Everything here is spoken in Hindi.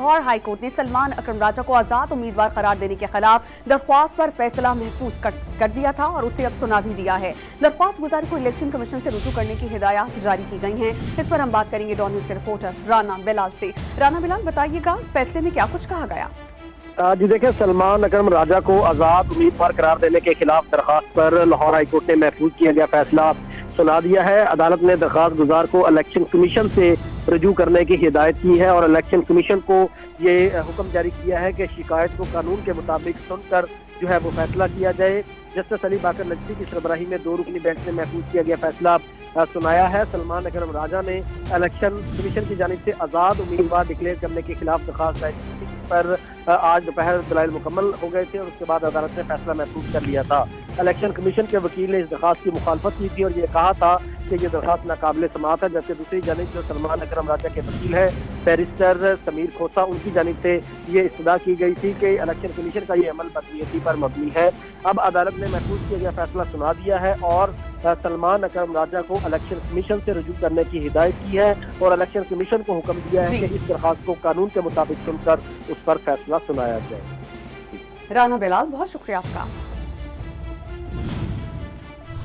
लाहौर हाईकोर्ट ने सलमान अकरम राजा को आजाद उम्मीदवार करार देने के खिलाफ दरख्वास्त पर फैसला महफूज कर दिया था और उसे अब सुना भी दिया है। दरख्वास्त गुजार को इलेक्शन कमीशन से रुजू करने की हिदायत जारी की गई हैं। इस पर हम बात करेंगे डॉन न्यूज के रिपोर्टर राना बिलाल से। राना बिलाल, बताइएगा फैसले में क्या कुछ कहा गया? जी देखिए, सलमान अकरम राजा को आजाद उम्मीदवार करार देने के खिलाफ दरखास्त पर लाहौर हाईकोर्ट ने महफूज किया गया फैसला सुना दिया है। अदालत ने दरखास्त गुजार को इलेक्शन कमीशन से रजू करने की हिदायत की है और इलेक्शन कमीशन को ये हुक्म जारी किया है कि शिकायत को कानून के मुताबिक सुनकर जो है वो फैसला किया जाए। जस्टिस अली बाकर नकवी की सरबराही में 2 रुकनी बेंच में महफूज किया गया फैसला सुनाया है। सलमान अकरम राजा ने इलेक्शन कमीशन की जानिब से आजाद उम्मीदवार डिक्लेयर करने के खिलाफ दरखास्त दायर की थी, पर आज दोपहर दलाइल मुकम्मल हो गए थे और उसके बाद अदालत ने फैसला महफूज कर लिया था। इलेक्शन कमीशन के वकील ने इस दरखास्त की मुखालफत की थी और ये कहा था कि ये दरखास्त नाकाबिल समाअत है, जबकि दूसरी जानिब जो सलमान अकरम राजा के वकील है बैरिस्टर समीर खोसा, उनकी जानिब से ये इस्तदा की गई थी कि इलेक्शन कमीशन का ये अमल बदनीयती पर मबनी है। अब अदालत ने महफूज किया गया फैसला सुना दिया है और सलमान अकरम राजा को इलेक्शन कमीशन से रजू करने की हिदायत की है और इलेक्शन कमीशन को हुक्म दिया है कि इस दरखास्त को कानून के मुताबिक सुनकर उस पर फैसला सुनाया जाए। राना बिलाल, बहुत शुक्रिया आपका।